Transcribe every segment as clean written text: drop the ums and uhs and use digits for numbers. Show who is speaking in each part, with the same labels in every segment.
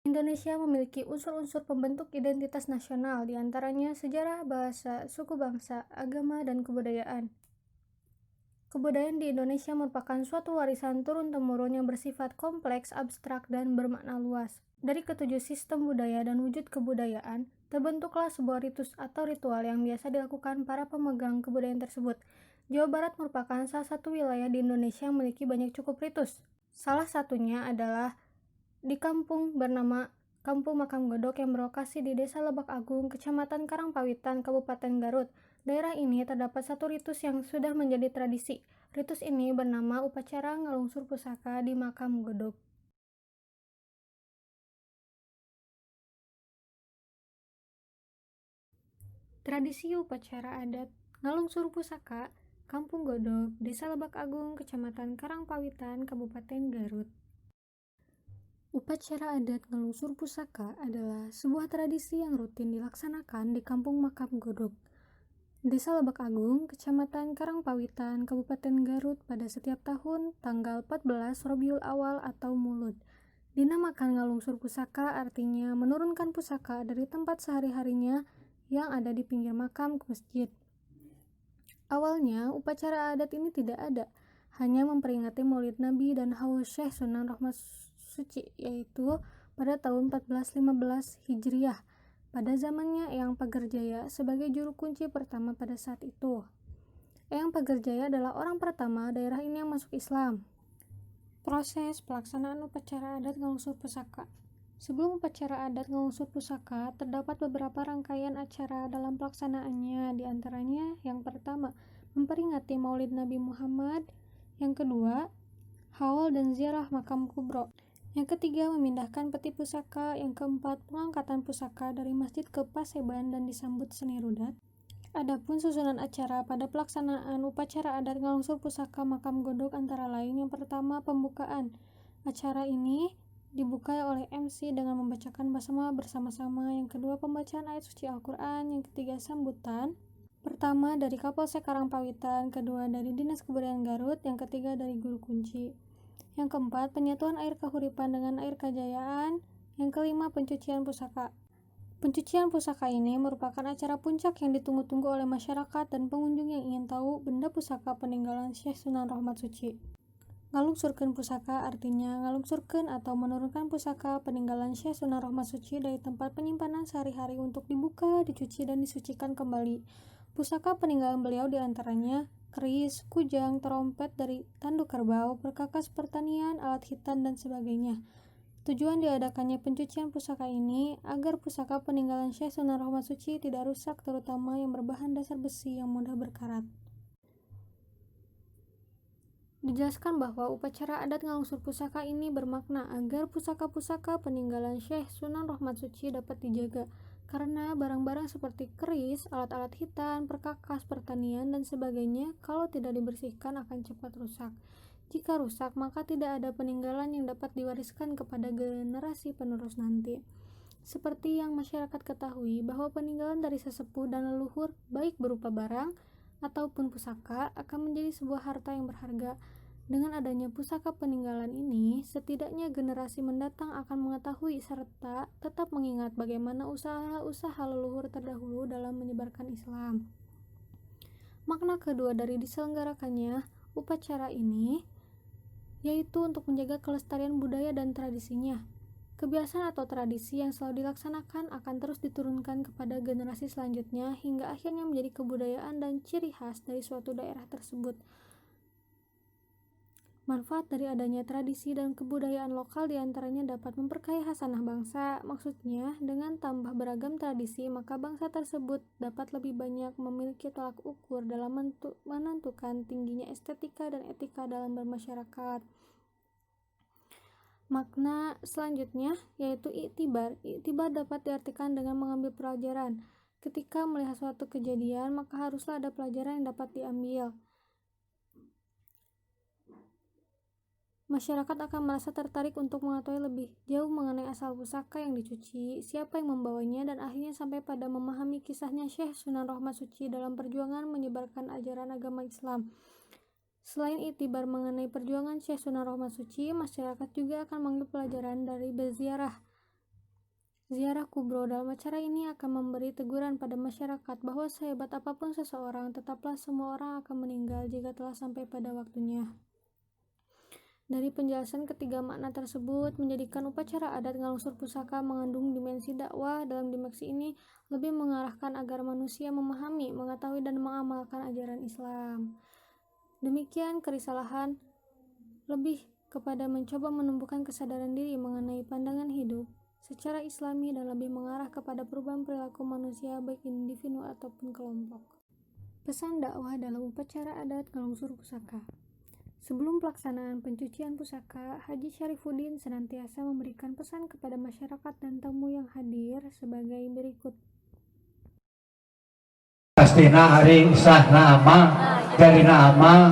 Speaker 1: Indonesia memiliki unsur-unsur pembentuk identitas nasional, diantaranya sejarah, bahasa, suku bangsa, agama, dan kebudayaan. Kebudayaan di Indonesia merupakan suatu warisan turun-temurun yang bersifat kompleks, abstrak, dan bermakna luas. Dari ketujuh sistem budaya dan wujud kebudayaan, terbentuklah sebuah ritus atau ritual yang biasa dilakukan para pemegang kebudayaan tersebut. Jawa Barat merupakan salah satu wilayah di Indonesia yang memiliki banyak cukup ritus. Salah satunya adalah di kampung bernama Kampung Makam Godok yang berlokasi di Desa Lebak Agung, Kecamatan Karangpawitan, Kabupaten Garut. Daerah ini terdapat satu ritus yang sudah menjadi tradisi. Ritus ini bernama upacara ngelungsur pusaka di Makam Godok. Tradisi upacara adat ngelungsur pusaka Kampung Godok, Desa Lebak Agung, Kecamatan Karangpawitan, Kabupaten Garut. Upacara adat ngelungsur pusaka adalah sebuah tradisi yang rutin dilaksanakan di Kampung Makam Godok, Desa Lebak Agung, Kecamatan Karangpawitan, Kabupaten Garut pada setiap tahun tanggal 14 Rabiul Awal atau Mulud. Dinamakan ngelungsur pusaka artinya menurunkan pusaka dari tempat sehari-harinya yang ada di pinggir makam ke masjid. Awalnya, upacara adat ini tidak ada, hanya memperingati Maulid Nabi dan haul Syekh Sunan Rahmat Suci, yaitu pada tahun 1415 Hijriah, pada zamannya Eyang Pagerjaya sebagai juru kunci pertama pada saat itu. Eyang Pagerjaya adalah orang pertama daerah ini yang masuk Islam. Proses pelaksanaan upacara adat ngelungsur pusaka. Sebelum upacara adat ngelungsur pusaka, terdapat beberapa rangkaian acara dalam pelaksanaannya, diantaranya yang pertama, memperingati Maulid Nabi Muhammad, yang kedua, haul dan ziarah makam kubro, yang ketiga, memindahkan peti pusaka, yang keempat, pengangkatan pusaka dari masjid ke paseban dan disambut seni rudat. Adapun susunan acara pada pelaksanaan upacara adat ngelungsur pusaka Makam Godok antara lain yang pertama, pembukaan. Acara ini dibuka oleh MC dengan membacakan basmalah bersama-sama, yang kedua pembacaan ayat suci Al-Quran, yang ketiga sambutan. Pertama dari Kapolsek Karangpawitan, kedua dari Dinas Kebudayaan Garut, yang ketiga dari guru kunci. Yang keempat, penyatuan air kahuripan dengan air kajayaan. Yang kelima, pencucian pusaka. Pencucian pusaka ini merupakan acara puncak yang ditunggu-tunggu oleh masyarakat dan pengunjung yang ingin tahu benda pusaka peninggalan Syekh Sunan Rahmat Suci. Ngalungsurkeun pusaka artinya ngalungsurkeun atau menurunkan pusaka peninggalan Syekh Sunan Rahmat Suci dari tempat penyimpanan sehari-hari untuk dibuka, dicuci, dan disucikan kembali. Pusaka peninggalan beliau diantaranya keris, kujang, trompet dari tanduk kerbau, perkakas pertanian, alat hitan, dan sebagainya. Tujuan diadakannya pencucian pusaka ini agar pusaka peninggalan Syekh Sunan Rahmat Suci tidak rusak, terutama yang berbahan dasar besi yang mudah berkarat. Dijelaskan bahwa upacara adat ngelungsur pusaka ini bermakna agar pusaka-pusaka peninggalan Syekh Sunan Rahmat Suci dapat dijaga, karena barang-barang seperti keris, alat-alat hitan, perkakas pertanian, dan sebagainya kalau tidak dibersihkan akan cepat rusak. Jika rusak, maka tidak ada peninggalan yang dapat diwariskan kepada generasi penerus nanti. Seperti yang masyarakat ketahui bahwa peninggalan dari sesepuh dan leluhur, baik berupa barang ataupun pusaka, akan menjadi sebuah harta yang berharga. Dengan adanya pusaka peninggalan ini, setidaknya generasi mendatang akan mengetahui serta tetap mengingat bagaimana usaha-usaha leluhur terdahulu dalam menyebarkan Islam. Makna kedua dari diselenggarakannya upacara ini yaitu untuk menjaga kelestarian budaya dan tradisinya. Kebiasaan atau tradisi yang selalu dilaksanakan akan terus diturunkan kepada generasi selanjutnya hingga akhirnya menjadi kebudayaan dan ciri khas dari suatu daerah tersebut. Manfaat dari adanya tradisi dan kebudayaan lokal diantaranya dapat memperkaya khasanah bangsa. Maksudnya, dengan tambah beragam tradisi, maka bangsa tersebut dapat lebih banyak memiliki tolak ukur dalam menentukan tingginya estetika dan etika dalam bermasyarakat. Makna selanjutnya yaitu iktibar. Iktibar dapat diartikan dengan mengambil pelajaran. Ketika melihat suatu kejadian, maka haruslah ada pelajaran yang dapat diambil. Masyarakat akan merasa tertarik untuk mengetahui lebih jauh mengenai asal pusaka yang dicuci, siapa yang membawanya, dan akhirnya sampai pada memahami kisahnya Syekh Sunan Rahmat Suci dalam perjuangan menyebarkan ajaran agama Islam. Selain iktibar mengenai perjuangan Syekh Sunan Rahmat Suci, masyarakat juga akan mengambil pelajaran dari berziarah. Ziarah kubro. Dalam acara ini akan memberi teguran pada masyarakat bahwa sehebat apapun seseorang, tetaplah semua orang akan meninggal jika telah sampai pada waktunya. Dari penjelasan ketiga makna tersebut, menjadikan upacara adat ngalungsur pusaka mengandung dimensi dakwah. Dalam dimensi ini lebih mengarahkan agar manusia memahami, mengetahui, dan mengamalkan ajaran Islam. Demikian kerisalahan lebih kepada mencoba menumbuhkan kesadaran diri mengenai pandangan hidup secara islami dan lebih mengarah kepada perubahan perilaku manusia baik individu ataupun kelompok. Pesan dakwah dalam upacara adat ngalungsur pusaka. Sebelum pelaksanaan pencucian pusaka, Haji Syarifuddin senantiasa memberikan pesan kepada masyarakat dan tamu yang hadir sebagai berikut.
Speaker 2: Pastina hari sah nama dari nama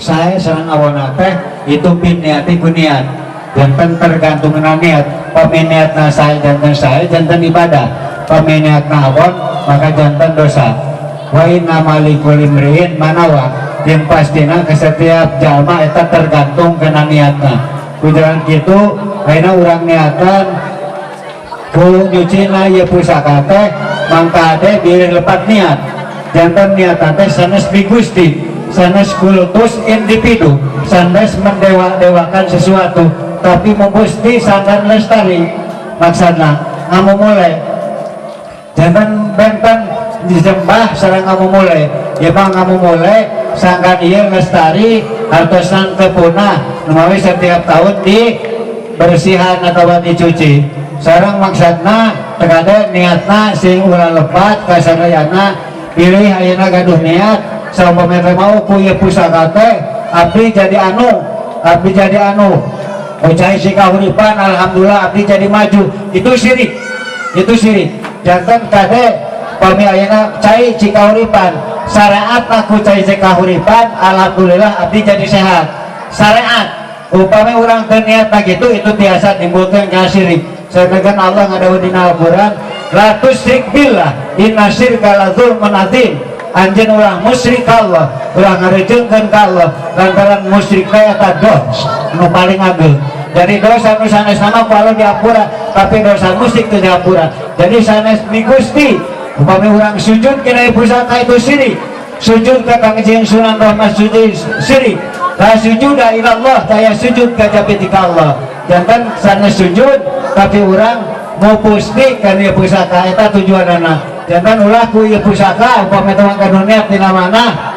Speaker 2: saya serang awalnya teh itu biniati kuniat jantan tergantung niat peminiat saya jantan ibadah peminiat awon maka jantan dosa wa inna malikul imriin manawa yang pastinya ke setiap jalma itu tergantung kena niatnya kujalan gitu akhirnya orang niatan ku nyucina ya pusaka teh mangka teh diri lepat niat jantan niatan teh sanes bigusti sanes kultus individu sanes mendewa-dewakan sesuatu tapi mempusti sangan lestari maksudnya ngamu mulai jantan benten disembah sareng ngamu mulai ya bang ngamu mulai sangkan iya lestari atau sang kepunah numawi setiap tahun di bersihan atau dicuci sarang maksudna terkadang niatna sing ulah lepat kasadayana pilih ayeuna gaduh niat saumpama mau ku ieu pusaka teh abdi jadi anu ucai si kahuripan alhamdulillah abdi jadi maju itu syirik jantan kade pami ayeuna cai si kahuripan syariat aku cai si kahuripan alhamdulillah abdi jadi sehat syariat upami orang terniat gitu itu biasa timbulkan syirik sedangkan Allah ngadawa dina Al-Quran la tusyrik billah inna syirka la dzulmun adzim anjeun urang musyrik ka Allah urang ngarejeungkeun ka Allah lantaran musyrik teh eta dosa nu paling ageng jadi dosa nu sanes nama ku Allah diampura tapi dosa musyrik teu diampura jadi sanes mi Gusti upami urang sujud kana pusaka itu syirik sujud ka Kangjeng Sunan Rahmat sujud syirik la sujuda ila Allah taya sujud ka jabetika Allah jantan sanes sujud tapi orang mau pusti kan ieu pusaka eta tujuanana jantan ulah ku ieu pusaka upami teu nganggo niat dina mana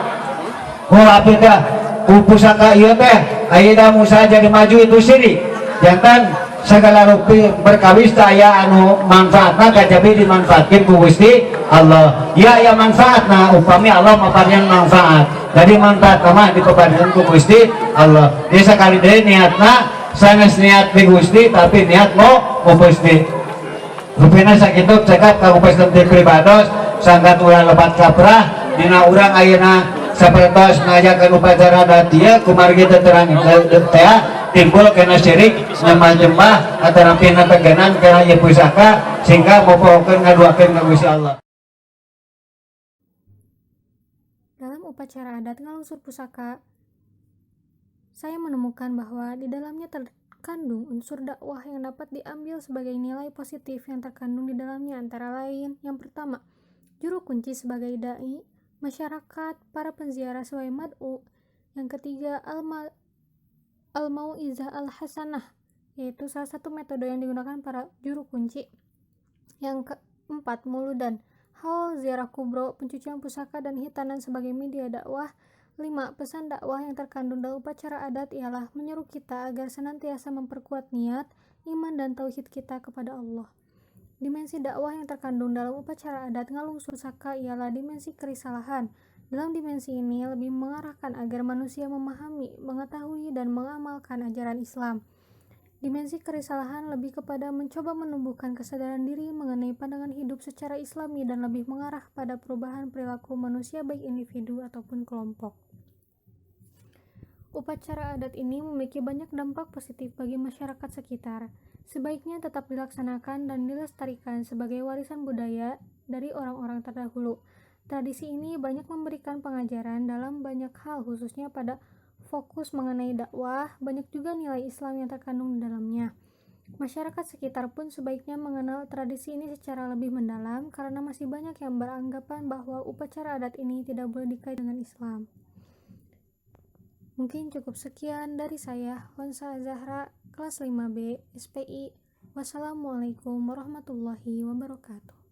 Speaker 2: ku abdi teh ku pusaka ieu teh ayeuna Musa jadi maju itu syirik jantan segala rupi berkawis aya anu manfaatna kajabi dimanfaatkeun ku Gusti Allah ya manfaatna upami Allah maparingan manfaat jadi manfaat mah dipaparingan ku Gusti Allah dia sekali deui niatna sanes niat di Gusti tapi niat mau Gusti rupina sakitu cekap ka upes tempat pribados sangkat urang lebat kaprah dina urang ayeuna sapertos ngajakeun upacara adat ieu kumargi teu terang teh timbul kena syirik nyembah antara pina tegenan kana ieu pusaka sehingga mopokeun ngaduakeun ka Gusti Allah.
Speaker 1: Dalam upacara adat ngalungsur pusaka, saya menemukan bahwa di dalamnya terkandung unsur dakwah yang dapat diambil sebagai nilai positif yang terkandung di dalamnya antara lain yang pertama, juru kunci sebagai dai, masyarakat, para penziarah sebagai mad'u. Yang ketiga, al-mau'izah al-hasanah, yaitu salah satu metode yang digunakan para juru kunci. Yang keempat, muludan, hal ziarah kubro, pencucian pusaka dan hitanan sebagai media dakwah. 5. Pesan dakwah yang terkandung dalam upacara adat ialah menyeru kita agar senantiasa memperkuat niat, iman, dan tauhid kita kepada Allah. Dimensi dakwah yang terkandung dalam upacara adat ngalungsur pusaka ialah dimensi kerisalahan. Dalam dimensi ini lebih mengarahkan agar manusia memahami, mengetahui, dan mengamalkan ajaran Islam. Dimensi kerisalahan lebih kepada mencoba menumbuhkan kesadaran diri mengenai pandangan hidup secara islami dan lebih mengarah pada perubahan perilaku manusia baik individu ataupun kelompok. Upacara adat ini memiliki banyak dampak positif bagi masyarakat sekitar. Sebaiknya tetap dilaksanakan dan dilestarikan sebagai warisan budaya dari orang-orang terdahulu. Tradisi ini banyak memberikan pengajaran dalam banyak hal khususnya pada fokus mengenai dakwah, banyak juga nilai Islam yang terkandung di dalamnya. Masyarakat sekitar pun sebaiknya mengenal tradisi ini secara lebih mendalam karena masih banyak yang beranggapan bahwa upacara adat ini tidak boleh dikaitkan dengan Islam. Mungkin cukup sekian dari saya, Honsa Zahra, kelas 5B, SPI. Wassalamualaikum warahmatullahi wabarakatuh.